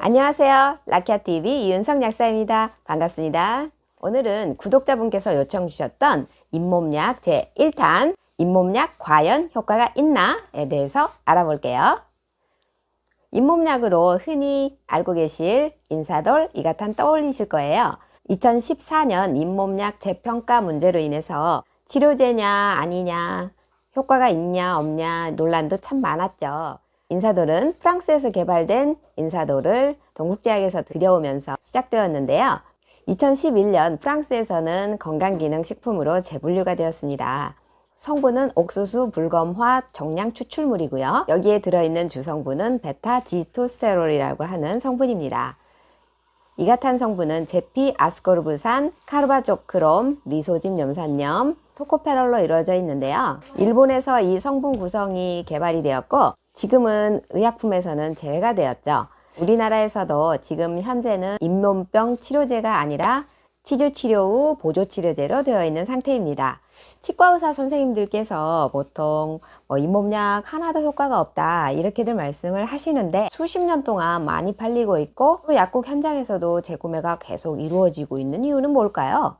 안녕하세요. 라키아TV 이은성 약사입니다. 반갑습니다. 오늘은 구독자분께서 요청 주셨던 잇몸약 제1탄 잇몸약 과연 효과가 있나에 대해서 알아볼게요. 잇몸약으로 흔히 알고 계실 인사돌, 이가탄 떠올리실 거예요. 2014년 잇몸약 재평가 문제로 인해서 치료제냐 아니냐, 효과가 있냐 없냐 논란도 참 많았죠. 인사돌은 프랑스에서 개발된 인사돌을 동국제약에서 들여오면서 시작되었는데요. 2011년 프랑스에서는 건강기능식품으로 재분류가 되었습니다. 성분은 옥수수 불검화 정량 추출물이고요. 여기에 들어있는 주성분은 베타 디스토스테롤이라고 하는 성분입니다. 이가탄 성분은 제피 아스코르브산, 카르바조크롬, 리소짐 염산염, 토코페롤로 이루어져 있는데요. 일본에서 이 성분 구성이 개발이 되었고 지금은 의약품에서는 제외가 되었죠. 우리나라에서도 지금 현재는 잇몸병 치료제가 아니라 치주치료 후 보조치료제로 되어 있는 상태입니다. 치과의사 선생님들께서 보통 잇몸약 하나도 효과가 없다 이렇게들 말씀을 하시는데 수십 년 동안 많이 팔리고 있고 또 약국 현장에서도 재구매가 계속 이루어지고 있는 이유는 뭘까요?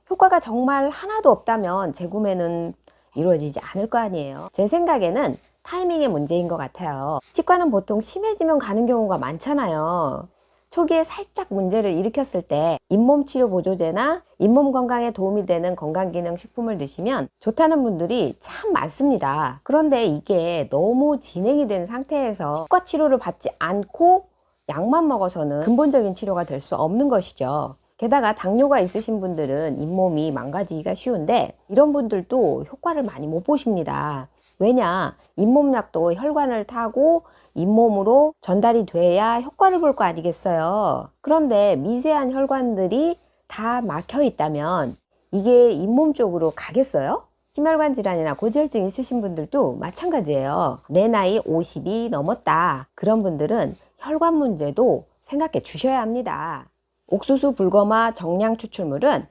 효과가 정말 하나도 없다면 재구매는 이루어지지 않을 거 아니에요. 제 생각에는 타이밍의 문제인 것 같아요. 치과는 보통 심해지면 가는 경우가 많잖아요. 초기에 살짝 문제를 일으켰을 때 잇몸 치료 보조제나 잇몸 건강에 도움이 되는 건강기능식품을 드시면 좋다는 분들이 참 많습니다. 그런데 이게 너무 진행이 된 상태에서 치과 치료를 받지 않고 약만 먹어서는 근본적인 치료가 될 수 없는 것이죠. 게다가 당뇨가 있으신 분들은 잇몸이 망가지기가 쉬운데 이런 분들도 효과를 많이 못 보십니다. 왜냐? 잇몸약도 혈관을 타고 잇몸으로 전달이 돼야 효과를 볼 거 아니겠어요. 그런데 미세한 혈관들이 다 막혀 있다면 이게 잇몸 쪽으로 가겠어요? 심혈관 질환이나 고지혈증 있으신 분들도 마찬가지예요. 내 나이 50이 넘었다. 그런 분들은 혈관 문제도 생각해 주셔야 합니다. 옥수수 불검화 정량 추출물은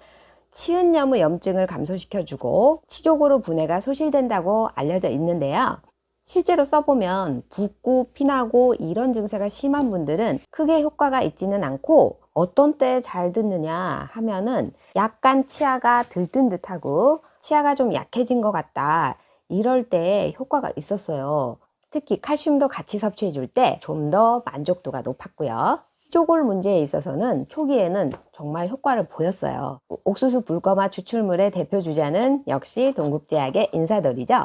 치은염의 염증을 감소시켜주고 치족으로 분해가 소실된다고 알려져 있는데요. 실제로 써보면 붓고 피나고 이런 증세가 심한 분들은 크게 효과가 있지는 않고 어떤 때 잘 듣느냐 하면은 약간 치아가 들뜬 듯하고 치아가 좀 약해진 것 같다 이럴 때 효과가 있었어요. 특히 칼슘도 같이 섭취해 줄 때 좀 더 만족도가 높았고요. 치조골 문제에 있어서는 초기에는 정말 효과를 보였어요. 옥수수 불검화 추출물의 대표 주자는 역시 동국제약의 인사돌이죠.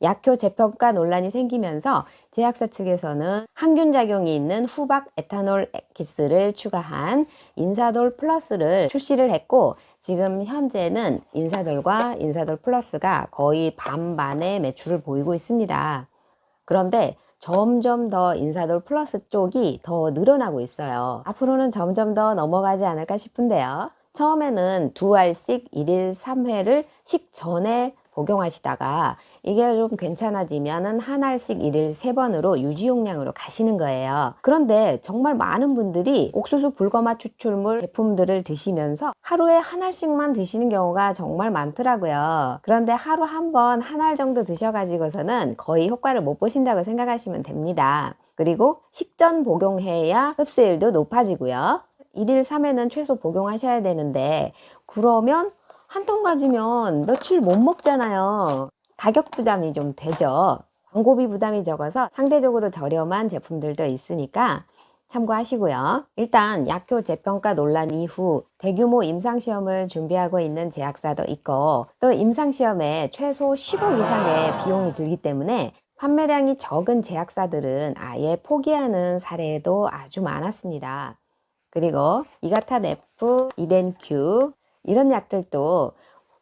약효 재평가 논란이 생기면서 제약사 측에서는 항균 작용이 있는 후박 에탄올 액기스를 추가한 인사돌 플러스를 출시를 했고 지금 현재는 인사돌과 인사돌 플러스가 거의 반반의 매출을 보이고 있습니다. 그런데 점점 더 인사돌 플러스 쪽이 더 늘어나고 있어요. 앞으로는 점점 더 넘어가지 않을까 싶은데요. 처음에는 두 알씩 1일 3회를 식전에 복용하시다가 이게 좀 괜찮아지면은 한 알씩 1일 3번으로 유지 용량으로 가시는 거예요. 그런데 정말 많은 분들이 옥수수 불검화 추출물 제품들을 드시면서 하루에 한 알씩만 드시는 경우가 정말 많더라고요. 그런데 하루 한 번 한 알 정도 드셔가지고서는 거의 효과를 못 보신다고 생각하시면 됩니다. 그리고 식전 복용해야 흡수율도 높아지고요. 1일 3회는 최소 복용하셔야 되는데 그러면 한 통 가지면 며칠 못 먹잖아요. 가격 부담이 좀 되죠. 광고비 부담이 적어서 상대적으로 저렴한 제품들도 있으니까 참고하시고요. 일단 약효 재평가 논란 이후 대규모 임상시험을 준비하고 있는 제약사도 있고 또 임상시험에 최소 10억 이상의 비용이 들기 때문에 판매량이 적은 제약사들은 아예 포기하는 사례도 아주 많았습니다. 그리고 이가탄 F, 이덴큐 이런 약들도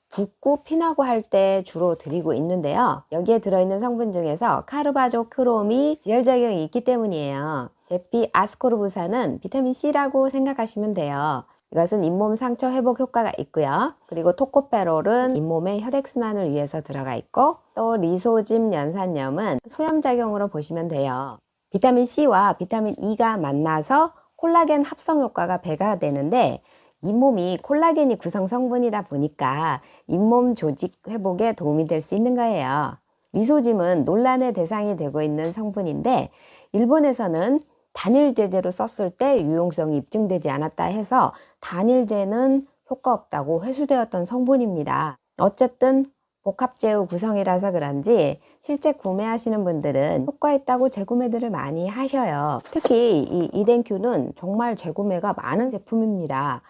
붓고 피나고 할 때 주로 드리고 있는데요. 여기에 들어있는 성분 중에서 카르바조크롬이 지혈작용이 있기 때문이에요. 제피 아스코르브산은 비타민C라고 생각하시면 돼요. 이것은 잇몸 상처 회복 효과가 있고요. 그리고 토코페롤은 잇몸의 혈액순환을 위해서 들어가 있고 또 리소짐 연산염은 소염작용으로 보시면 돼요. 비타민C와 비타민E가 만나서 콜라겐 합성 효과가 배가 되는데 잇몸이 콜라겐이 구성 성분이다 보니까 잇몸 조직 회복에 도움이 될 수 있는 거예요. 리소짐은 논란의 대상이 되고 있는 성분인데 일본에서는 단일 제제로 썼을 때 유용성이 입증되지 않았다 해서 단일제는 효과 없다고 회수되었던 성분입니다. 어쨌든 복합제후 구성이라서 그런지 실제 구매하시는 분들은 효과 있다고 재구매들을 많이 하셔요. 특히 이 이덴큐는 정말 재구매가 많은 제품입니다.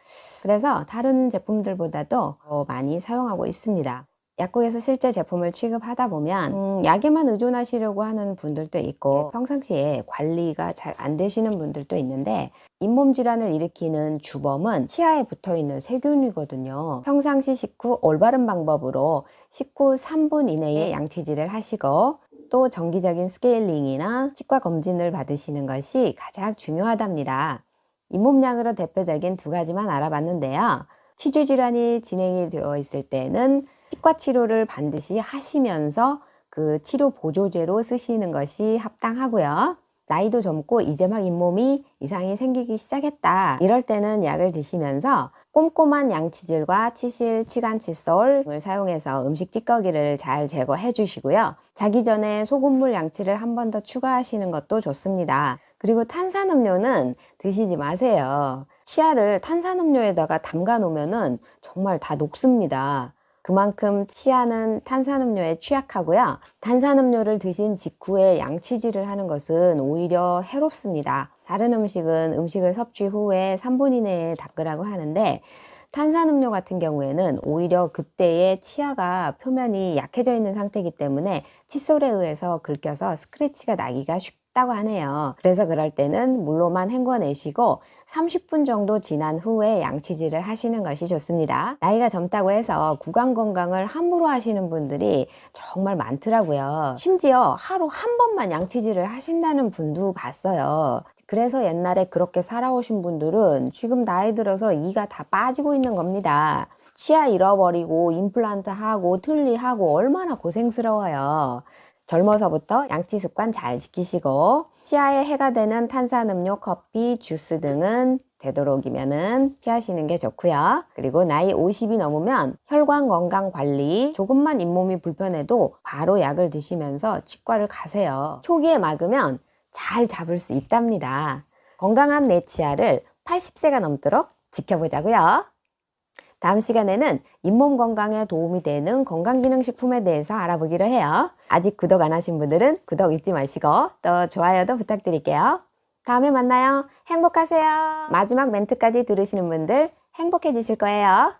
그래서 다른 제품들보다도 더 많이 사용하고 있습니다. 약국에서 실제 제품을 취급하다 보면 약에만 의존하시려고 하는 분들도 있고 평상시에 관리가 잘 안 되시는 분들도 있는데, 잇몸 질환을 일으키는 주범은 치아에 붙어있는 세균이거든요. 평상시 식후 올바른 방법으로 식후 3분 이내에 양치질을 하시고, 또 정기적인 스케일링이나 치과 검진을 받으시는 것이 가장 중요하답니다. 잇몸약으로 대표적인 두 가지만 알아봤는데요. 치주 질환이 진행이 되어 있을 때는 치과 치료를 반드시 하시면서 그 치료 보조제로 쓰시는 것이 합당하고요. 나이도 젊고 이제 막 잇몸이 이상이 생기기 시작했다, 이럴 때는 약을 드시면서 꼼꼼한 양치질과 치실, 치간 칫솔을 사용해서 음식 찌꺼기를 잘 제거해 주시고요. 자기 전에 소금물 양치를 한 번 더 추가하시는 것도 좋습니다. 그리고 탄산음료는 드시지 마세요. 치아를 탄산음료에다가 담가 놓으면은 정말 다 녹습니다. 그만큼 치아는 탄산음료에 취약하고요. 탄산음료를 드신 직후에 양치질을 하는 것은 오히려 해롭습니다. 다른 음식은 음식을 섭취 후에 3분 이내에 닦으라고 하는데, 탄산음료 같은 경우에는 오히려 그때의 치아가 표면이 약해져 있는 상태이기 때문에 칫솔에 의해서 긁혀서 스크래치가 나기가 쉽다고 하네요. 그래서 그럴 때는 물로만 헹궈내시고 30분 정도 지난 후에 양치질을 하시는 것이 좋습니다. 나이가 젊다고 해서 구강 건강을 함부로 하시는 분들이 정말 많더라고요. 심지어 하루 한 번만 양치질을 하신다는 분도 봤어요. 그래서 옛날에 그렇게 살아오신 분들은 지금 나이 들어서 이가 다 빠지고 있는 겁니다. 치아 잃어버리고 임플란트 하고 틀니하고 얼마나 고생스러워요. 젊어서부터 양치 습관 잘 지키시고, 치아에 해가 되는 탄산음료, 커피, 주스 등은 되도록이면은 피하시는 게 좋고요. 그리고 나이 50이 넘으면 혈관 건강 관리, 조금만 잇몸이 불편해도 바로 약을 드시면서 치과를 가세요. 초기에 막으면 잘 잡을 수 있답니다. 건강한 내 치아를 80세가 넘도록 지켜보자고요. 다음 시간에는 잇몸 건강에 도움이 되는 건강기능식품에 대해서 알아보기로 해요. 아직 구독 안 하신 분들은 구독 잊지 마시고 또 좋아요도 부탁드릴게요. 다음에 만나요. 행복하세요. 마지막 멘트까지 들으시는 분들 행복해지실 거예요.